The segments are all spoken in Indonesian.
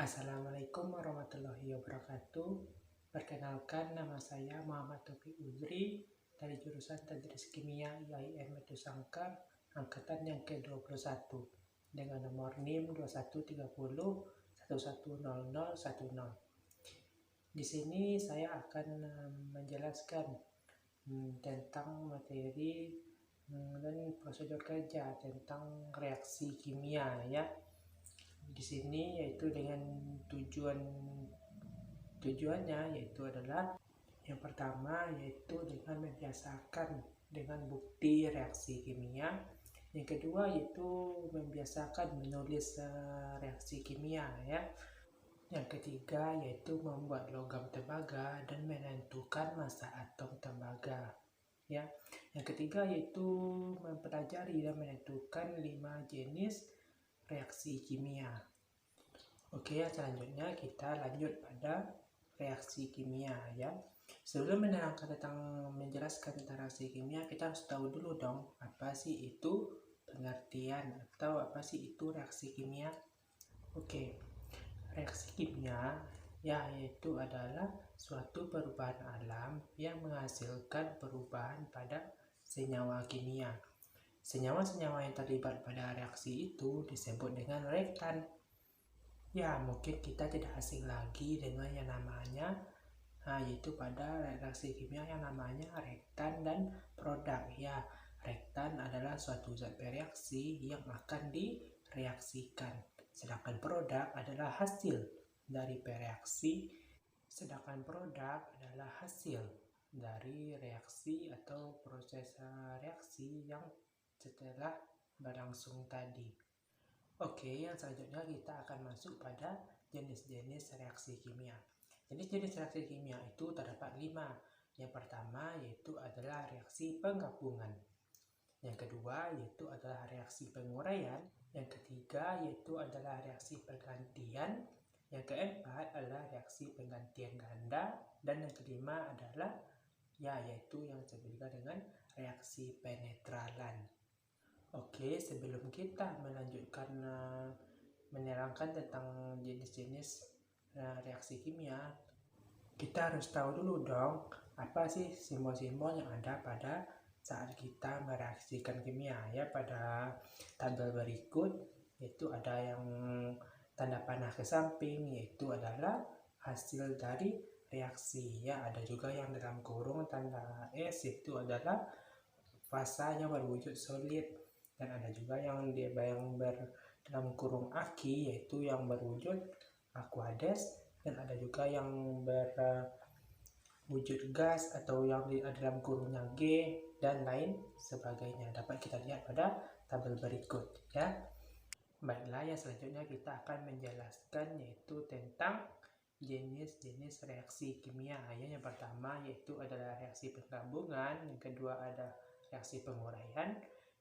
Assalamualaikum warahmatullahi wabarakatuh. Perkenalkan, nama saya Muhammad Taufik Uzri dari jurusan Tadris Kimia IAIN Medu Sangkar, angkatan yang ke-21 dengan nomor NIM 2130110010. Di sini saya akan menjelaskan tentang materi dan prosedur kerja tentang reaksi kimia ya. Di sini yaitu dengan tujuannya yaitu adalah yang pertama yaitu dengan membiasakan dengan bukti reaksi kimia. Yang kedua yaitu membiasakan menulis reaksi kimia ya. Yang ketiga yaitu membuat logam tembaga dan menentukan massa atom tembaga ya. Yang ketiga yaitu mempelajari dan menentukan 5 jenis reaksi kimia. Oke, selanjutnya kita lanjut pada reaksi kimia ya. Sebelum menjelaskan tentang reaksi kimia, kita harus tahu dulu dong apa sih itu pengertian atau apa sih itu reaksi kimia. Oke, reaksi kimia yaitu adalah suatu perubahan alam yang menghasilkan perubahan pada senyawa kimia. Senyawa-senyawa yang terlibat pada reaksi itu disebut dengan reaktan. Ya, mungkin kita tidak asing lagi dengan yang namanya yaitu pada reaksi kimia yang namanya reaktan dan produk. Ya, reaktan adalah suatu zat bereaksi yang akan direaksikan. Sedangkan produk adalah hasil dari bereaksi. Sedangkan produk adalah hasil dari reaksi atau proses reaksi yang setelah berlangsung tadi. Oke, yang selanjutnya kita akan masuk pada jenis-jenis reaksi kimia. Jenis-jenis reaksi kimia itu terdapat 5. Yang pertama yaitu adalah reaksi penggabungan. Yang kedua yaitu adalah reaksi penguraian. Yang ketiga yaitu adalah reaksi penggantian. Yang keempat adalah reaksi penggantian ganda. Dan yang kelima adalah yaitu yang disebut juga dengan reaksi penetralan. Oke, sebelum kita melanjutkan menerangkan tentang jenis-jenis reaksi kimia, kita harus tahu dulu dong apa sih simbol-simbol yang ada pada saat kita mereaksikan kimia ya. Pada tabel berikut yaitu ada yang tanda panah ke samping yaitu adalah hasil dari reaksi ya. Ada juga yang dalam kurung tanda S itu adalah fasa yang berwujud solid. Dan ada juga yang dalam kurung aki yaitu yang berwujud aqueous, dan ada juga yang berwujud gas atau yang dalam kurungnya G dan lain sebagainya. Dapat kita lihat pada tabel berikut ya. Baiklah, yang selanjutnya kita akan menjelaskan yaitu tentang jenis-jenis reaksi kimia. Yang pertama yaitu adalah reaksi penggabungan, yang kedua ada reaksi penguraian,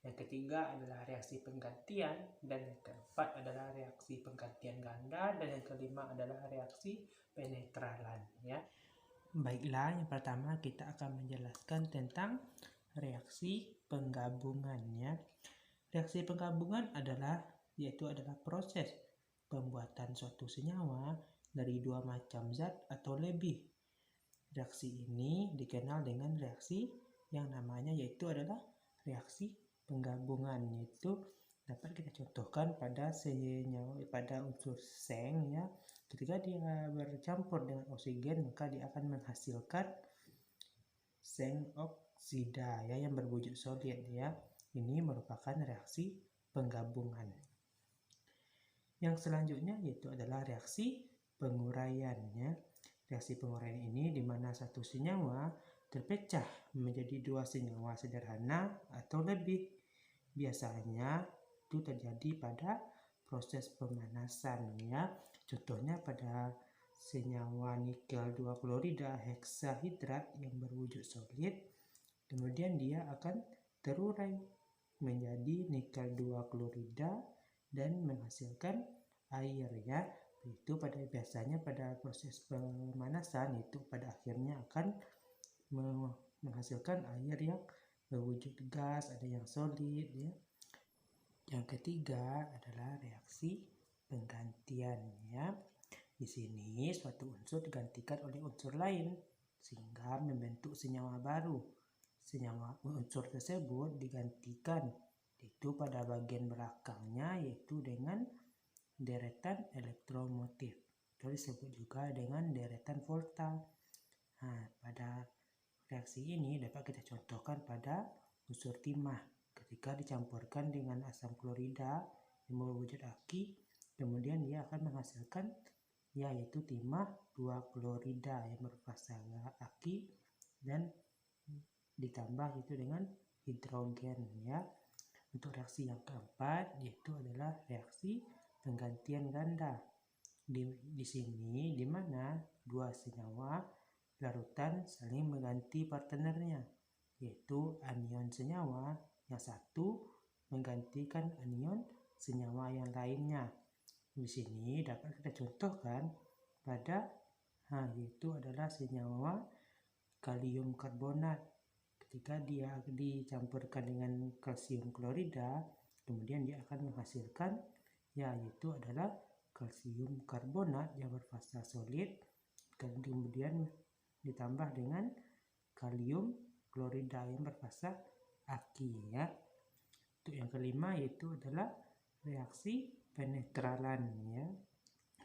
yang ketiga adalah reaksi penggantian, dan yang keempat adalah reaksi penggantian ganda, dan yang kelima adalah reaksi penetralan ya. Baiklah, yang pertama kita akan menjelaskan tentang reaksi penggabungannya. Reaksi penggabungan yaitu adalah proses pembuatan suatu senyawa dari 2 macam zat atau lebih. Reaksi ini dikenal dengan reaksi yang namanya yaitu adalah reaksi penggabungan, yaitu dapat kita contohkan pada senyawa pada unsur seng ya. Ketika dia bercampur dengan oksigen maka dia akan menghasilkan seng oksida ya yang berwujud solid ya. Ini merupakan reaksi penggabungan. Yang selanjutnya yaitu adalah reaksi penguraian ya. Reaksi penguraian ini di mana satu senyawa terpecah menjadi 2 senyawa sederhana atau lebih. Biasanya itu terjadi pada proses pemanasan ya. Contohnya pada senyawa nikel 2 klorida heksahidrat yang berwujud solid, kemudian dia akan terurai menjadi nikel 2 klorida dan menghasilkan air ya. Itu biasanya pada proses pemanasan itu pada akhirnya akan menghasilkan air yang berwujud gas, ada yang solid ya. Yang ketiga adalah reaksi penggantian ya. Di sini suatu unsur digantikan oleh unsur lain sehingga membentuk senyawa baru. Senyawa unsur tersebut digantikan itu pada bagian belakangnya yaitu dengan deretan elektromotif. Itu disebut juga dengan deretan volta. Nah, pada reaksi ini dapat kita contohkan pada unsur timah. Ketika dicampurkan dengan asam klorida yang berwujud aki, kemudian dia akan menghasilkan yaitu timah 2 klorida yang berfasa aki dan ditambah itu dengan hidrogen ya. Untuk reaksi yang keempat yaitu adalah reaksi penggantian ganda. Di sini di mana dua senyawa larutan saling mengganti partnernya, yaitu anion senyawa yang satu menggantikan anion senyawa yang lainnya. Di sini dapat kita contohkan pada yaitu adalah senyawa kalium karbonat. Ketika dia dicampurkan dengan kalsium klorida, kemudian dia akan menghasilkan yaitu adalah kalsium karbonat yang berfasa solid, kemudian ditambah dengan kalium klorida yang berfasa aki ya. Untuk yang kelima yaitu adalah reaksi penetralan ya.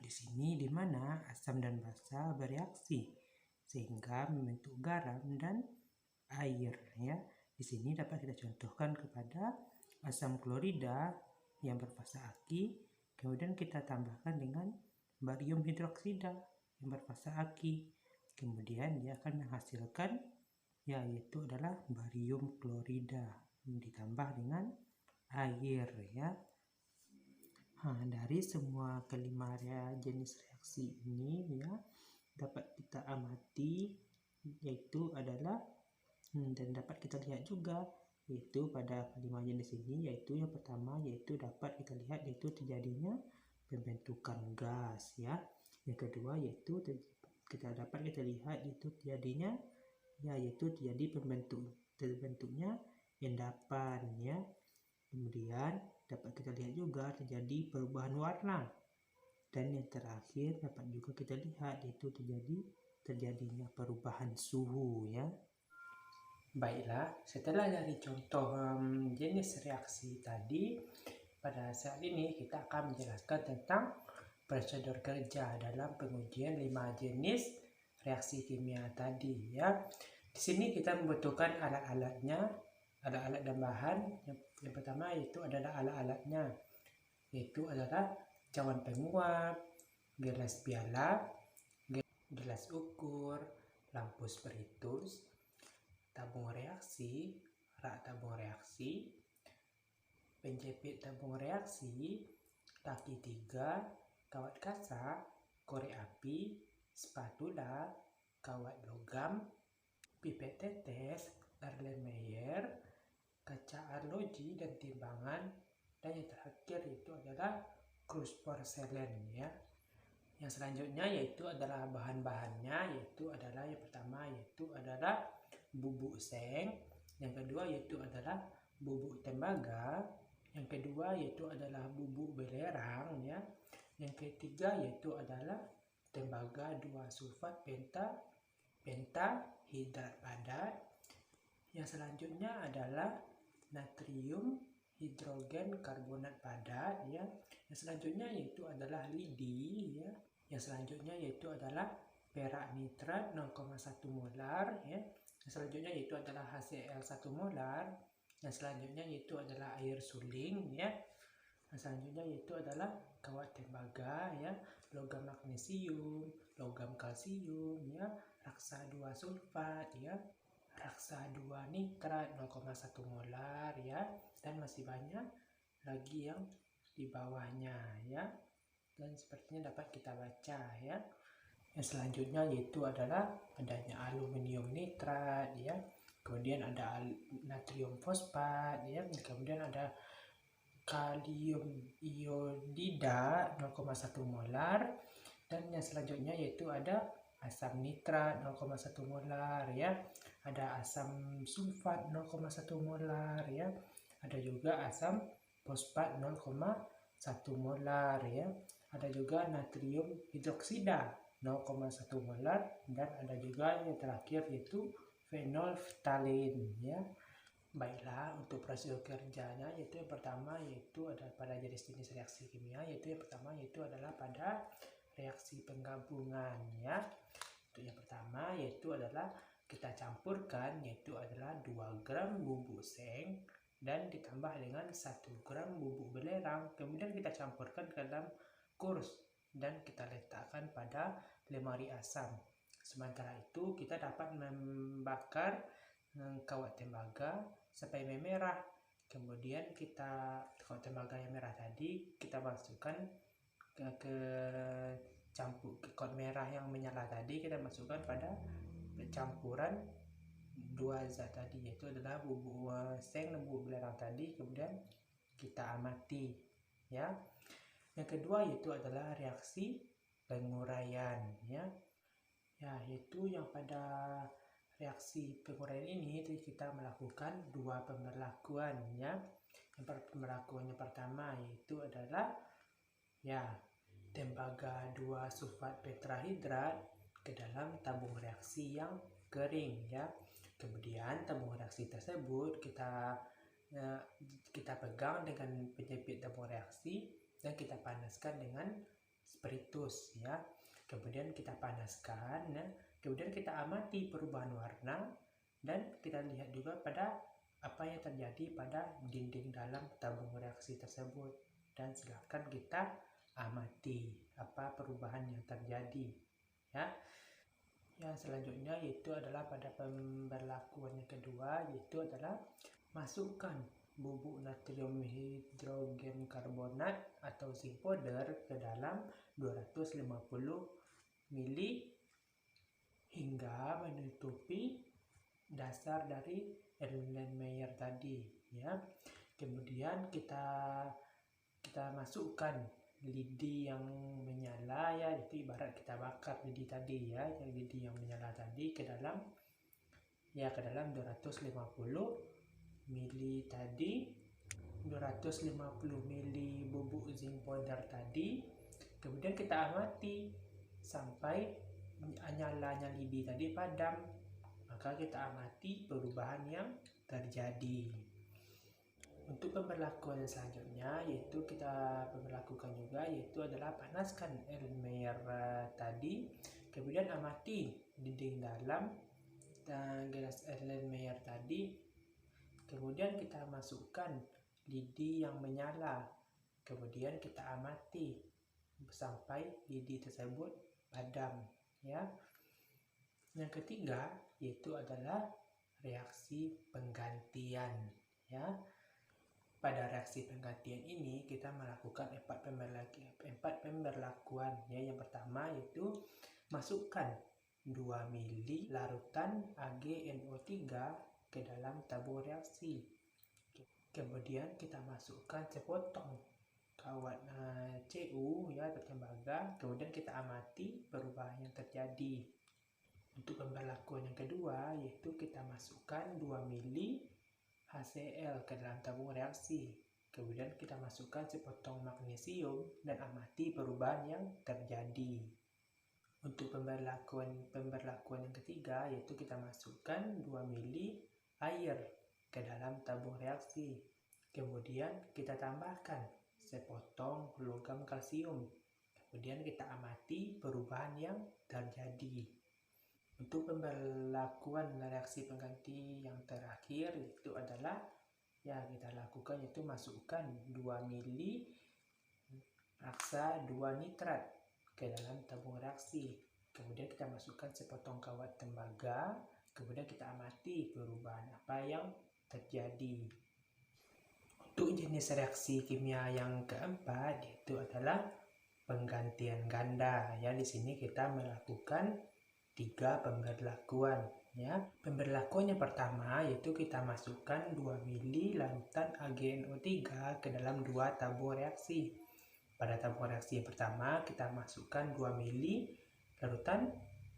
Di sini di mana asam dan basa bereaksi sehingga membentuk garam dan air ya. Di sini dapat kita contohkan kepada asam klorida yang berfasa aki, kemudian kita tambahkan dengan barium hidroksida yang berfasa aki, kemudian dia akan menghasilkan yaitu adalah barium klorida ditambah dengan air ya. Dari semua kelima jenis reaksi ini ya dapat kita amati yaitu adalah dan dapat kita lihat juga yaitu pada kelima jenis ini, yaitu yang pertama yaitu dapat kita lihat yaitu terjadinya pembentukan gas ya. Yang kedua yaitu kita dapat kita lihat yaitu terjadinya yaitu terjadi terbentuknya endapan ya. Kemudian dapat kita lihat juga terjadi perubahan warna, dan yang terakhir dapat juga kita lihat yaitu terjadinya perubahan suhu ya. Baiklah, setelah dari contoh jenis reaksi tadi, pada saat ini kita akan menjelaskan tentang prosedur kerja dalam pengujian 5 jenis reaksi kimia tadi ya. Di sini kita membutuhkan alat-alatnya, alat-alat dan bahan. Yang pertama itu adalah alat-alatnya, yaitu adalah cawan penguap, gelas piala, gelas ukur, lampu spiritus, tabung reaksi, rak tabung reaksi, penjepit tabung reaksi, laki 3, kawat kasak, korek api, spatula, kawat logam, pipet tetes, Erlenmeyer, kaca arloji dan timbangan, dan yang terakhir itu adalah krus porselen ya. Yang selanjutnya yaitu adalah bahan-bahannya, yaitu adalah yang pertama yaitu adalah bubuk seng, yang kedua yaitu adalah bubuk tembaga, yang kedua yaitu adalah bubuk belerang ya, yang ketiga yaitu adalah tembaga 2 sulfat pentahidrat padat, yang selanjutnya adalah natrium hidrogen karbonat padat ya, yang selanjutnya yaitu adalah lidi ya, yang selanjutnya yaitu adalah perak nitrat 0,1 molar ya, yang selanjutnya yaitu adalah HCl 1 molar, yang selanjutnya yaitu adalah air suling ya, yang selanjutnya yaitu adalah kawat tembaga ya, logam magnesium, logam kalsium ya, raksa 2 sulfat ya, raksa 2 nitrat 0,1 molar ya, dan masih banyak lagi yang di bawahnya ya, dan sepertinya dapat kita baca ya. Yang selanjutnya yaitu adalah adanya aluminium nitrat ya, kemudian ada natrium fosfat ya, kemudian ada kalium iodida 0,1 molar, dan yang selanjutnya yaitu ada asam nitrat 0,1 molar ya, ada asam sulfat 0,1 molar ya, ada juga asam fosfat 0,1 molar ya. Ada juga natrium hidroksida 0,1 molar, dan ada juga yang terakhir yaitu fenolftalein ya. Baiklah, untuk prosedur kerjanya yaitu yang pertama yaitu ada pada jenis-jenis reaksi kimia, yaitu yang pertama yaitu adalah pada reaksi penggabungan ya. Untuk yang pertama yaitu adalah kita campurkan yaitu adalah 2 gram bubuk seng dan ditambah dengan 1 gram bubuk belerang, kemudian kita campurkan ke dalam kurs dan kita letakkan pada lemari asam. Sementara itu kita dapat membakar kawat tembaga sampai memerah. Kemudian kita kawat tembaga yang merah tadi kita masukkan ke campur ke kawat merah yang menyala tadi, kita masukkan pada campuran 2 zat tadi, yaitu adalah bubuk seng dan bubuk belerang tadi, kemudian kita amati ya. Yang kedua yaitu adalah reaksi penguraian ya. Ya, yaitu yang pada reaksi penguraian ini kita melakukan 2 pemberlakuan ya. Pemberlakuan yang pertama yaitu adalah ya tembaga 2 sulfat tetrahidrat ke dalam tabung reaksi yang kering ya. Kemudian tabung reaksi tersebut kita pegang dengan penjepit tabung reaksi dan kita panaskan dengan spiritus ya. Kemudian kita panaskan ya. Kemudian kita amati perubahan warna dan kita lihat juga pada apa yang terjadi pada dinding dalam tabung reaksi tersebut, dan silakan kita amati apa perubahan yang terjadi ya. Yang selanjutnya yaitu adalah pada pemberlakuan yang kedua, yaitu adalah masukkan bubuk natrium hidrogen karbonat atau zinc powder ke dalam 250 ml hingga menutupi dasar dari Erlenmeyer tadi ya. Kemudian kita masukkan lidi yang menyala ya, itu ibarat kita bakar lidi tadi ya, lidi yang menyala tadi ke dalam 250 ml tadi, 250 ml bubuk zinc powder tadi. Kemudian kita amati sampai nyalanya lidi tadi padam, maka kita amati perubahan yang terjadi. Untuk pemberlakuan selanjutnya yaitu kita pemberlakukan juga, yaitu adalah panaskan Erlenmeyer tadi, kemudian amati dinding dalam gelas Erlenmeyer tadi, kemudian kita masukkan lidi yang menyala, kemudian kita amati sampai lidi tersebut padam ya. Yang ketiga yaitu adalah reaksi penggantian ya. Pada reaksi penggantian ini kita melakukan 4 pemberlakuan ya. Yang pertama yaitu masukkan 2 ml larutan AgNO3 ke dalam tabung reaksi. Kemudian kita masukkan sepotong kawat Cu ya atau tembaga, kemudian kita amati perubahan yang terjadi. Untuk pemberlakuan yang kedua yaitu kita masukkan 2 ml HCl ke dalam tabung reaksi, kemudian kita masukkan sepotong magnesium dan amati perubahan yang terjadi. Untuk pemberlakuan yang ketiga yaitu kita masukkan 2 ml air ke dalam tabung reaksi, kemudian kita tambahkan sepotong logam kalsium, kemudian kita amati perubahan yang terjadi. Untuk pemberlakuan reaksi pengganti yang terakhir itu adalah ya kita lakukan yaitu masukkan 2 ml raksa 2 nitrat ke dalam tabung reaksi, kemudian kita masukkan sepotong kawat tembaga, kemudian kita amati perubahan apa yang terjadi. Untuk jenis reaksi kimia yang keempat yaitu adalah penggantian ganda ya. Di sini kita melakukan 3 pemberlakuan ya. Pemberlakuan yang pertama yaitu kita masukkan 2 ml larutan AgNO3 ke dalam 2 tabung reaksi. Pada tabung reaksi yang pertama kita masukkan 2 ml larutan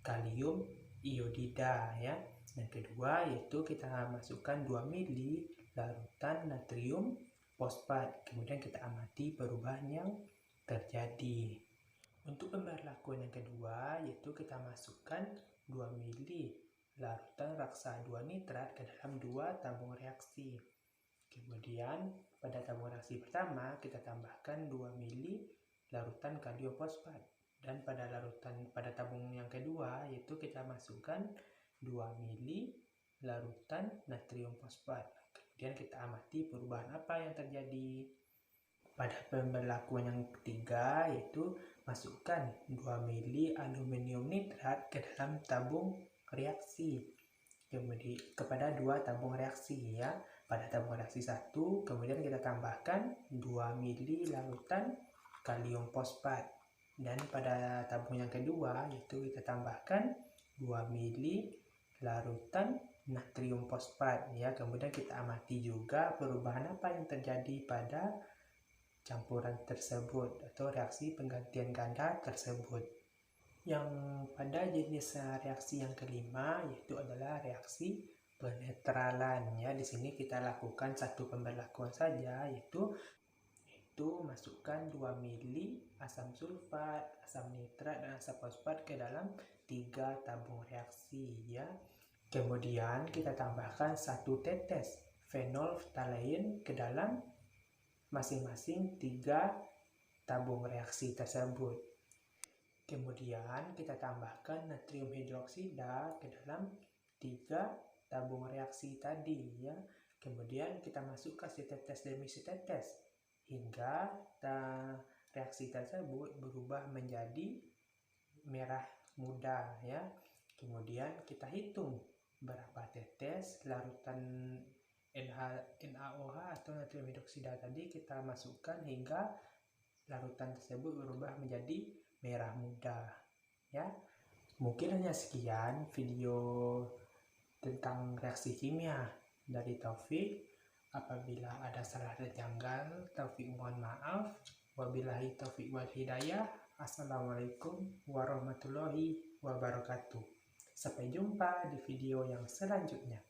kalium iodida ya. Yang kedua yaitu kita masukkan 2 ml larutan natrium fosfat, kemudian kita amati perubahan yang terjadi. Untuk pemberlakuan yang kedua, yaitu kita masukkan 2 mili larutan raksa 2 nitrat ke dalam 2 tabung reaksi. Kemudian pada tabung reaksi pertama kita tambahkan 2 mili larutan kalium fosfat, dan pada tabung yang kedua yaitu kita masukkan 2 mili larutan natrium fosfat. Kemudian kita amati perubahan apa yang terjadi. Pada pemberlakuan yang ketiga yaitu masukkan 2 mili aluminium nitrat ke dalam tabung reaksi. Kemudian kepada 2 tabung reaksi ya. Pada tabung reaksi 1 kemudian kita tambahkan 2 mili larutan kalium fosfat, dan pada tabung yang kedua yaitu kita tambahkan 2 mili larutan natrium fosfat ya. Kemudian kita amati juga perubahan apa yang terjadi pada campuran tersebut atau reaksi penggantian ganda tersebut. Yang pada jenis reaksi yang kelima yaitu adalah reaksi penetralan ya. Di sini kita lakukan satu pemberlakuan saja, yaitu masukkan 2 mili asam sulfat, asam nitrat, dan asam fosfat ke dalam 3 tabung reaksi ya. Kemudian kita tambahkan 1 tetes fenol ftalein ke dalam masing-masing 3 tabung reaksi tersebut. Kemudian kita tambahkan natrium hidroksida ke dalam 3 tabung reaksi tadi ya. Kemudian kita masukkan setetes demi setetes hingga reaksi tersebut berubah menjadi merah muda ya. Kemudian kita hitung berapa tetes larutan NaOH atau natrium hidroksida tadi kita masukkan hingga larutan tersebut berubah menjadi merah muda ya. Mungkin hanya sekian video tentang reaksi kimia dari Taufik. Apabila ada salah dan janggal, Taufik mohon maaf. Wabillahi taufiq wal hidayah. Assalamualaikum warahmatullahi wabarakatuh. Sampai jumpa di video yang selanjutnya.